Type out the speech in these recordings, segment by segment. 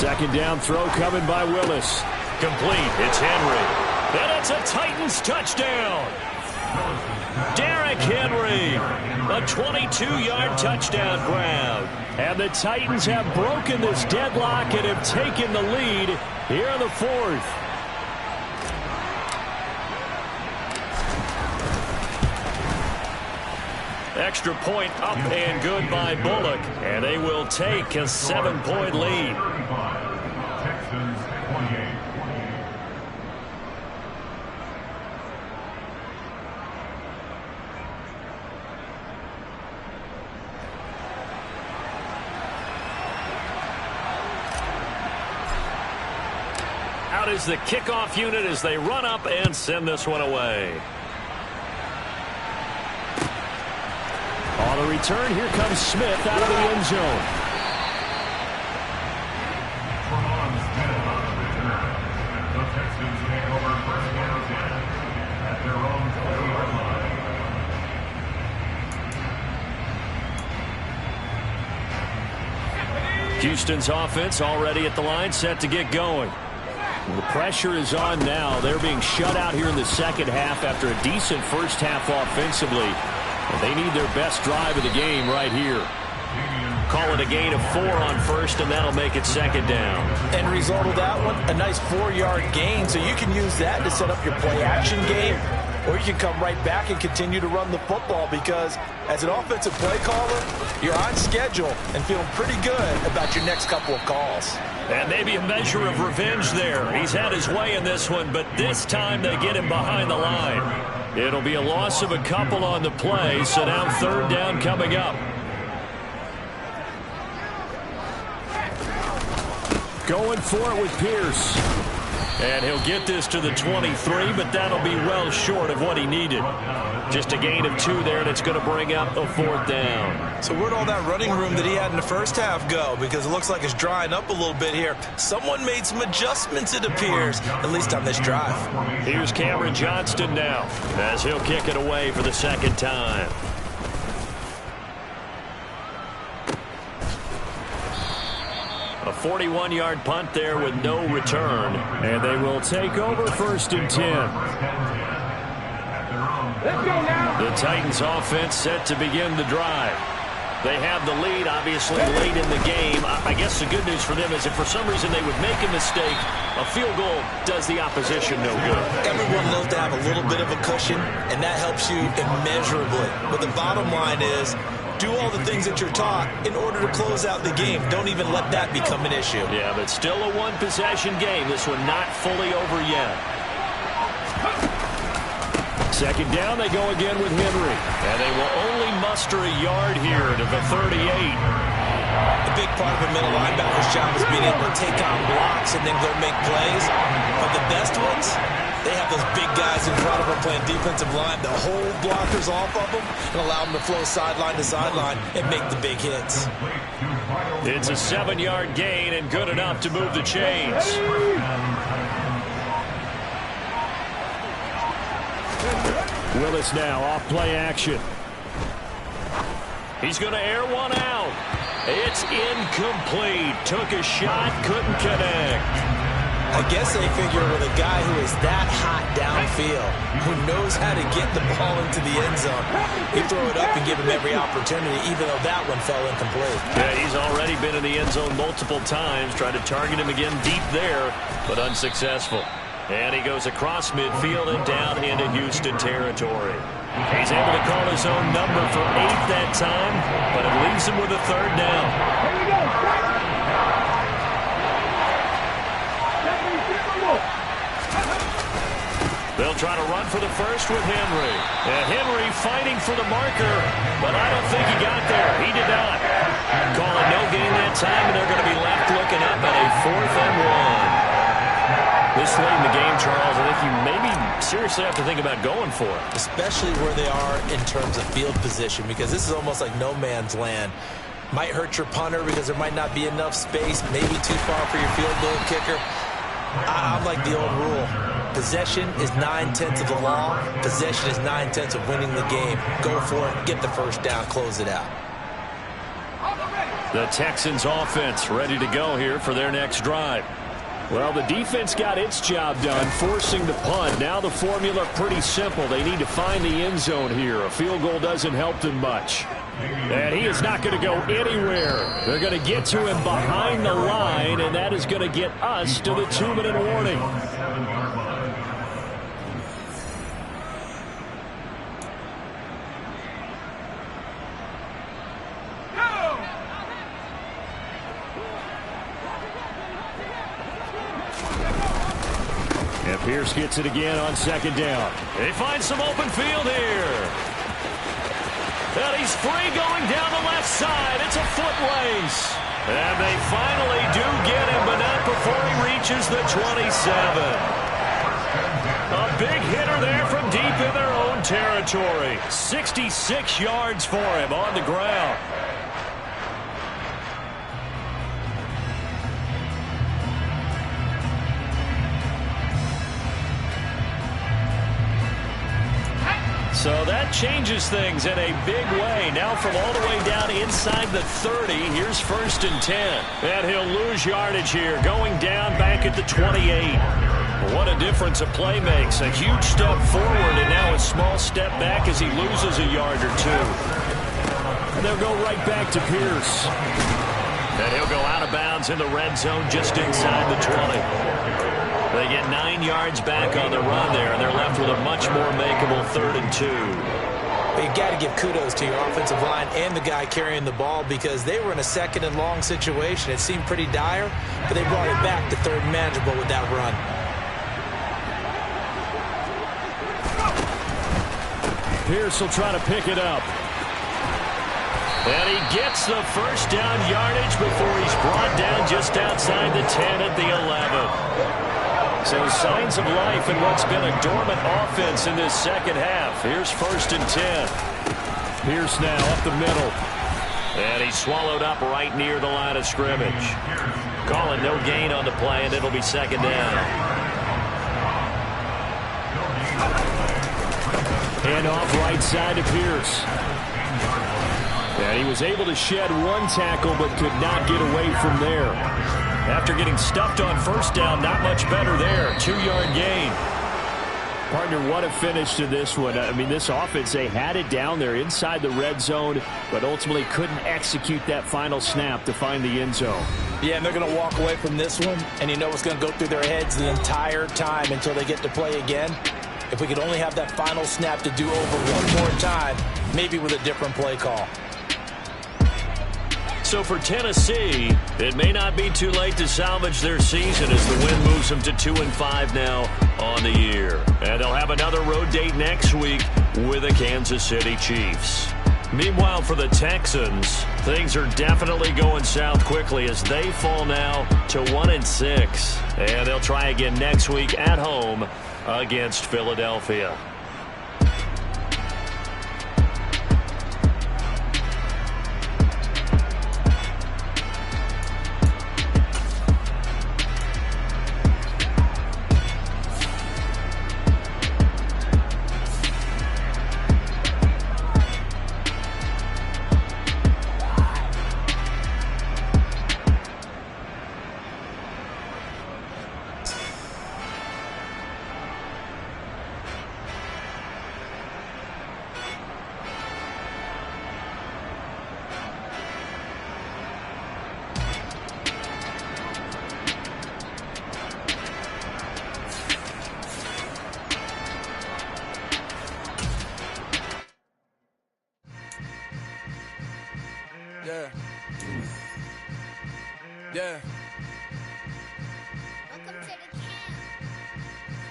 Second down throw coming by Willis. Complete. It's Henry. And it's a Titans touchdown. Derrick Henry. A 22-yard touchdown grab. And the Titans have broken this deadlock and have taken the lead here in the fourth. Extra point up and good by Bullock. And they will take a 7-point lead. Out is the kickoff unit as they run up and send this one away. On the return, here comes Smith out of the end zone. The Texans take over first down 10 at their own 20-yard line. Houston's offense already at the line, set to get going. The pressure is on now. They're being shut out here in the second half after a decent first half offensively. And they need their best drive of the game right here. Call it a gain of 4 on first, and that'll make it second down. End result of that one, a nice 4-yard gain, so you can use that to set up your play-action game, or you can come right back and continue to run the football because as an offensive play caller, you're on schedule and feeling pretty good about your next couple of calls. And maybe a measure of revenge there. He's had his way in this one, but this time they get him behind the line. It'll be a loss of a couple on the play, so now third down coming up. Going for it with Pierce. And he'll get this to the 23, but that'll be well short of what he needed. Just a gain of 2 there, and it's going to bring up a fourth down. So where'd all that running room that he had in the first half go? Because it looks like it's drying up a little bit here. Someone made some adjustments, it appears, at least on this drive. Here's Cameron Johnston now, as he'll kick it away for the second time. A 41-yard punt there with no return. And they will take over first and 10. Let's go now. The Titans offense set to begin the drive. They have the lead, obviously, late in the game. I guess the good news for them is if for some reason they would make a mistake, a field goal does the opposition no good. Everyone loves to have a little bit of a cushion, and that helps you immeasurably. But the bottom line is, do all the things that you're taught in order to close out the game. Don't even let that become an issue. Yeah, but still a one-possession game. This one not fully over yet. Second down, they go again with Henry. And they will only muster a yard here to the 38. A big part of a middle linebacker's job is being able to take on blocks and then go make plays. But the best ones, they have those big guys in front of them playing defensive line that hold blockers off of them and allow them to flow sideline to sideline and make the big hits. It's a 7-yard gain and good enough to move the chains. Willis now off play action. He's going to air one out. It's incomplete. Took a shot, couldn't connect. I guess they figure with a guy who is that hot downfield, who knows how to get the ball into the end zone, you throw it up and give him every opportunity, even though that one fell incomplete. Yeah, he's already been in the end zone multiple times, tried to target him again deep there, but unsuccessful. And he goes across midfield and down into Houston territory. He's able to call his own number for 8 that time, but it leaves him with a third down. Here we go. They'll try to run for the first with Henry. And Henry fighting for the marker, but I don't think he got there. He did not. Calling no gain that time, and they're going to be left looking up at a 4th and 1. This late in the game, Charles, I think you maybe seriously have to think about going for it. Especially where they are in terms of field position, because this is almost like no man's land. Might hurt your punter because there might not be enough space, maybe too far for your field goal kicker. I like the old rule. Possession is 9/10 of the law. Possession is 9/10 of winning the game. Go for it, get the first down, close it out. The Texans offense ready to go here for their next drive. Well, the defense got its job done, forcing the punt. Now the formula pretty simple. They need to find the end zone here. A field goal doesn't help them much. And he is not going to go anywhere. They're going to get to him behind the line, and that is going to get us to the 2-minute warning. And Pierce gets it again on second down. They find some open field here. And he's free going down the left side. It's a foot race. And they finally do get him, but not before he reaches the 27. A big hitter there from deep in their own territory. 66 yards for him on the ground. So that changes things in a big way. Now from all the way down inside the 30, here's 1st and 10. And he'll lose yardage here, going down back at the 28. What a difference a play makes. A huge step forward and now a small step back as he loses a yard or two. And they'll go right back to Pierce. And he'll go out of bounds in the red zone just inside the 20. They get 9 yards back on the run there, and they're left with a much more makeable 3rd and 2. You've got to give kudos to your offensive line and the guy carrying the ball because they were in a 2nd and long situation. It seemed pretty dire, but they brought it back to 3rd and manageable with that run. Pierce will try to pick it up. And he gets the 1st down yardage before he's brought down just outside the 10 at the 11. So signs of life in what's been a dormant offense in this second half. Here's 1st and 10. Pierce now up the middle. And he's swallowed up right near the line of scrimmage. Calling no gain on the play, and it'll be 2nd down. And off right side to Pierce. And he was able to shed one tackle but could not get away from there. After getting stuffed on 1st down, not much better there. 2-yard gain. Partner, what a finish to this one. I mean, this offense, they had it down there inside the red zone, but ultimately couldn't execute that final snap to find the end zone. Yeah, and they're going to walk away from this one, and you know what's going to go through their heads the entire time until they get to play again. If we could only have that final snap to do over one more time, maybe with a different play call. So for Tennessee, it may not be too late to salvage their season as the win moves them to 2-5 now on the year. And they'll have another road date next week with the Kansas City Chiefs. Meanwhile, for the Texans, things are definitely going south quickly as they fall now to 1-6. And they'll try again next week at home against Philadelphia. Yeah. Yeah.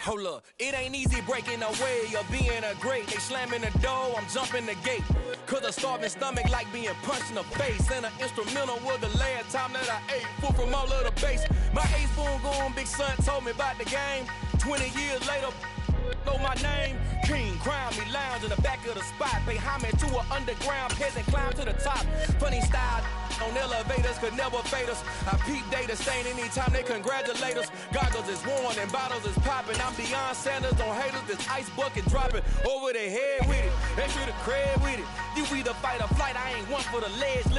Hold up, it ain't easy breaking away or being a great. They slamming the door, I'm jumping the gate. Cause a starving stomach like being punched in the face. And an instrumental was the last time that I ate food from all of the base. My ace spoon going, big son told me about the game. 20 years later, know my name. King, crown me, lounge in the back of the spot. Pay homage to an underground peasant, climb to the top. Funny style on elevators could never fade us. I peep data stain anytime they congratulate us. Goggles is worn and bottles is popping. I'm beyond Sanders on haters. This ice bucket dropping over their head with it. Extra the cred with it. You either fight or flight. I ain't one for the legs.